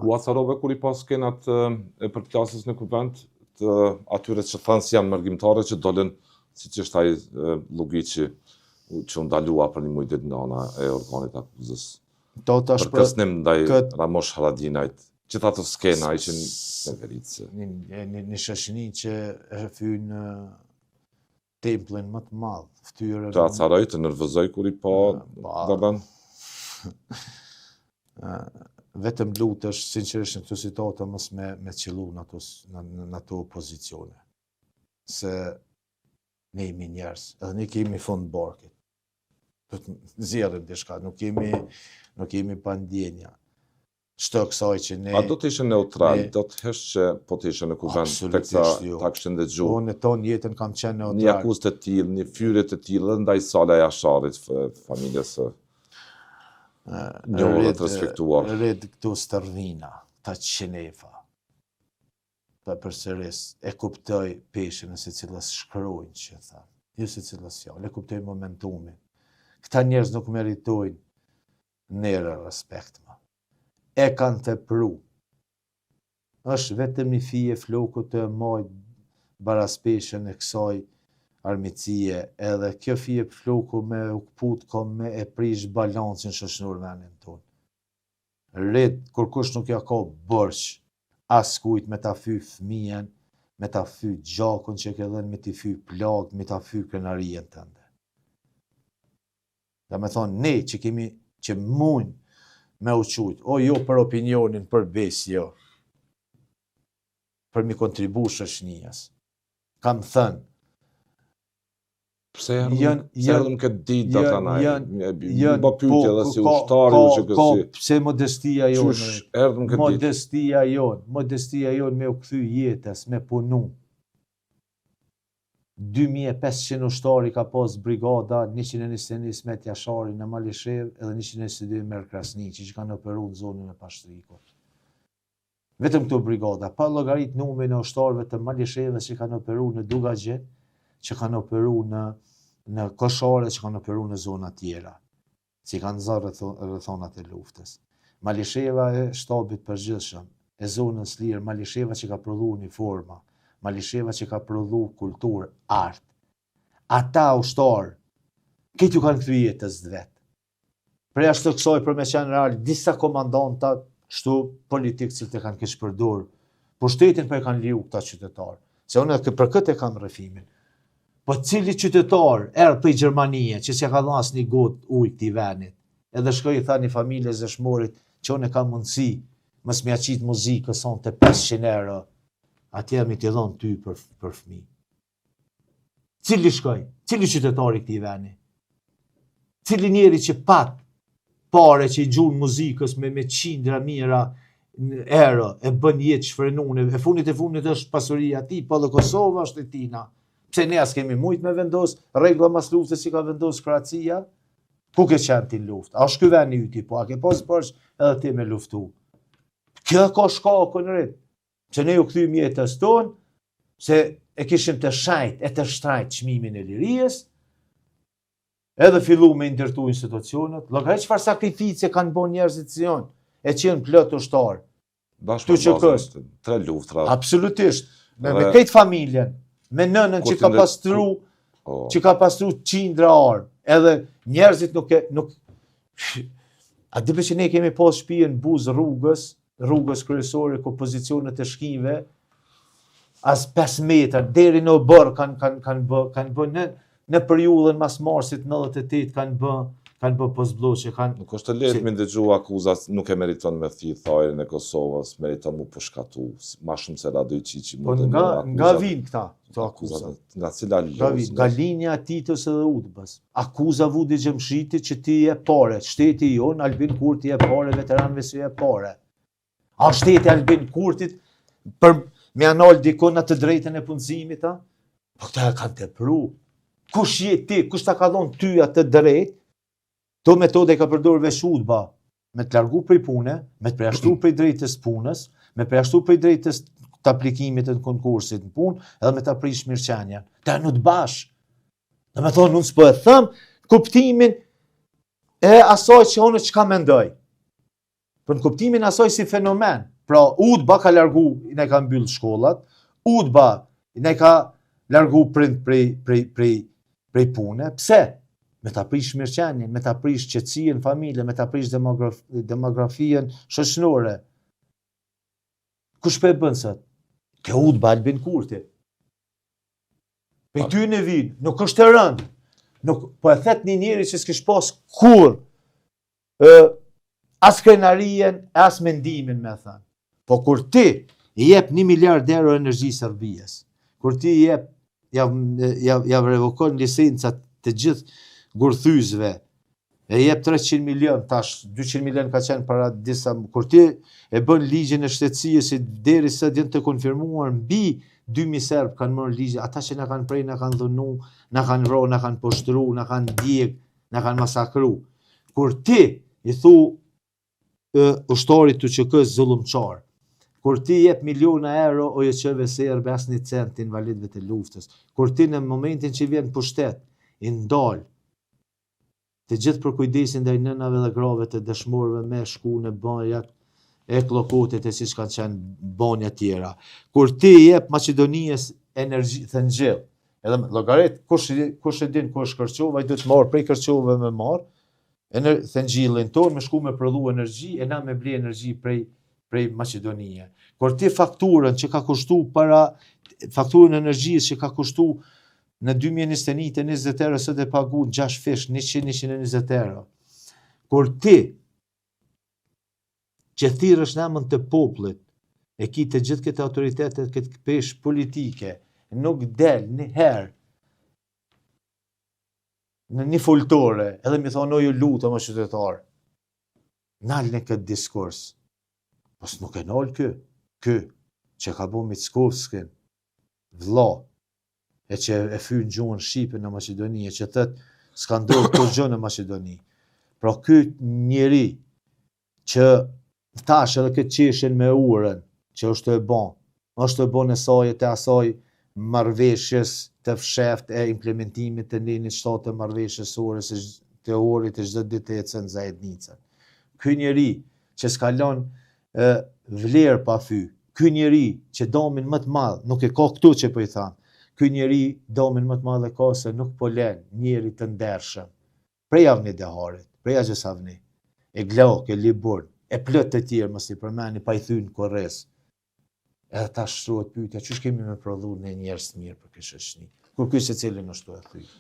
U acarove kur I pas skenat e përplasjes në kuvend të atyre që thanë si janë mërgjimtare që dolën, siç është ai llogi që u ndalua për një muj ditë nga ana e organit akuzës. Për kërcënim ndaj Ramosh Haradinajt. Gjitha ato skena ishin në veritse. Një shoqëni që e fyn templin më të madh, ftyrën. Të acaroj, të nervozoj kur I pa Dardan. Vetëm lutesh sinqerisht në këto situata mos me qellu në ato pozicione. Se ne jemi njerëz, edhe ne kemi fund barkit. Do të nxjerrim diçka, nuk kemi pa ndjenja. Çdo kësaj që ne... A do të ishe neutral, do të hesh që po të ishe në kuvend, teksa ta kishin dëgju. Unë tonë jetën kam qenë neutral. Një akuzë të tillë, një fyrje të tillë dhe ndaj Sala Jasharit, familjes së njohur dhe të respektuar. Red këtu stërvina, ta qenefa. Ta përsëris, e kuptoj peshën e se cilës shkrojnë që tha. Jo se cilës janë, e kuptoj momentumin. Këta njerëz nuk meritojnë nere respekt ma. E kanë të pru. Është vetëm një fije floku të majt baraspeshën e kësaj armicije, edhe kjo fije floku me u kput ka me e prish balancin shoqëror vendin tonë. Red, kur kush nuk ja ka bërç, as kujt me ta fy fëmijën, me ta fy gjakun që ke dhënë, me t'i fy plagë, me ta fy krenarien tënde. Dhe me thonë, ne që mund me u qujt, jo për opinionin, për besë, jo. Për mi kontribu shoqënias. Kam thënë, Pse erdhëm këtë ditë ata naj? Ba pyetje edhe si ushtari u që kësi. Pse modestia jonë? Qysh erdhëm këtë ditë? Modestia jonë me u kthy jetës, me punu. 2500 ushtari ka pas brigada, 121 Ismet Jashari në Malishev edhe 122 Mer Krasni, që kanë operu në zonën e Pashtrikut. Vetëm këto brigada, pa llogarit numrin e ushtarëve të Malishevës që kanë operu në Dugagje, që kanë operu në Koshare, që kanë operu në zona tjera, që kanë zarë rrethonat e luftës. Malisheva e shtabit përgjithshëm, e zonës lirë, Malisheva që ka prodhu uniforma, Malisheva që ka prodhu kulturë, art. Ata ushtarë, këtë ju kanë kthy jetës vetë. Prej ashtu kësaj për me qenë real, disa komandanta, kështu politikë që të kanë kështë përdorë, po shtetin për e kanë liu këta qytetarë. Se unë për këtë e kam rëfimin. Po cili qytetar erë për Gjermanie, që s'ja ka dhënë asnjë gotë ujë këtij vendit, edhe shkoi I tha një familje zeshmorit që unë kam mundësi, mos më aqit muzikës son të 500 euro, atje mi t'i dhon ty për fëmijë. Cili shkoi? Cili qytetari këtij vendi? Cili njeri që pat pare që I gjun muzikës me qindra mira euro, e bën jetë shfrenune, e funit është pasuria ti, po dhe Kosova është e tina. Pse ne as kemi mujt me vendos, rregulla mas luftës që ka vendos Kroacia, ku ke qenë ti luftë? A është ky vend yti, po a ke pas përsh edhe ti me luftu? Kjo ka shkakun rit. Që ne ju kthyem jetës tonë, se e kishim të shajt e të shtrajt çmimin e lirisë, edhe fillu me ndërtu institucionet, llogarit çfarë sakrifice kanë bën njerëzit si janë, e qenë plot ushtar. Bashkë me bazën, 3 luftra. Absolutisht. Me këtë familjen, me nënën që ka pastru qindra armë, edhe njerëzit nuk... A dipe që ne kemi pas shtëpi në buzë rrugës kryesore, ku pozicionet e shkive, as 5 metër, deri në bërë kanë bë në periudhën mas marsit 98 kanë bë postbllokë kanë. Nuk është të lehtë me ndëgju akuzat, nuk e meriton me thirr thajrin e Kosovës, meriton mu përshkatu, ma shumë se Radoj Qiqi. Po nga vin këta, të akuzat. Nga cila lojë? Nga linja Titës edhe Udbës. Akuza Vudi Xhamshiti që ti je pare, shteti jon, Albin Kurti je pare, veteranëve si je pare. A shteti Albin Kurtit për me anal dikon atë drejtën e punësimit, a? Po këta e kanë tepru. Kush je ti, kush ta ka dhënë ty atë drejtë? To metode ka përdorur veç Udba, me të largu prej pune, me të përjashtu prej drejtës punës, me përjashtu prej drejtës të aplikimit të konkursit në punë, edhe me të aprish mirëqenjen. Ta në të bashkë. Dhe me thonë, unë s'po e thëmë kuptimin e asaj që unë çka mendoj. Për në kuptimin asaj si fenomen. Pra, UDBA ka largu, ne ka mbyll shkollat, UDBA ne ka largu prind prej pune. Pse? Me ta prish mirëqenien, me ta prish qetësinë familje, me ta prish demografinë shoqërore. Kush po e bën sot? Ke UDBA Albin Kurti. Pe ty në vin, nuk është e rënd. Nuk po e thet një njeri që s'kish pas kur as krenarien, as mendimin me thënë. Po kur ti i jep 1 miliard euro energji Serbisë, kur ti i jep ja revokon licencat të gjithë gurthyesve, e jep 300 milion, tash 200 milion ka qenë para disa, kur ti e bën ligjin e shtetësisë derisa të jenë të konfirmuar mbi 2000 serb kanë marrë ligje, ata që na kanë prej, na kanë dhunu, na kanë vrarë, na kanë poshtru, na kanë djeg, na kanë masakru. Kur ti i thu ushtarit të QK zullumçar, kur ti jep miliona euro OJQ-ve serbe as 1 cent invalidëve të luftës, kur ti në momentin që vjen pushtet, i ndal të gjithë për kujdesin ndaj nënave dhe grave të dëshmorëve me shku në banjat e kllokotit e siç kanë qenë banja tjera. Kur ti jep Maqedonisë energji thëngjell, edhe llogarit kush e din ku është Kërçova, ai duhet të marr prej Kërçove me marr thëngjillin tonë me shku me prodhu energji e na me ble energji prej Maqedonie. Kur ti fakturën që ka kushtu fakturën e energjisë që ka kushtu në 2021 të 20 euro sot e paguën 6 fish 100-120 euro. Kur ti që thirrësh në emër të popullit, e ki të gjithë këtë autoritetet, këtë pesh politike, nuk del një herë në një foltore, edhe mi thonë, ju lutem o qytetar, nal në këtë diskurs. Pos nuk e nal ky, që ka bo Mickovskin, vlla, e që e fyn gjuhën shqipe në Maqedoni, që thët s'ka ndodhur kur gjë në Maqedoni. Pra ky njeri që tash edhe këtë qeshin me urën, që është e bon e saj e të asaj marrëveshjes të fsheft e implementimit të nenit 7 marrëveshjes orës të orit të çdo ditë e cën zajednicën. Ky njeri që s'ka lënë vlerë pa fy, ky njeri që domin më të madh, nuk e ka këtu që po i tham. Ky njeri domin më të madh e ka se nuk po lën njeri të ndershëm. Prej Avni Deharit, prej Axhesavni, e Glauk, e Liburn, e plot të tjerë mos i përmeni pa i thyn korres. Edhe ta shtrohet pyetja, çish kemi me prodhu ne njerëz të mirë për këtë shoqëri. Kur ky secili në shtu e thy.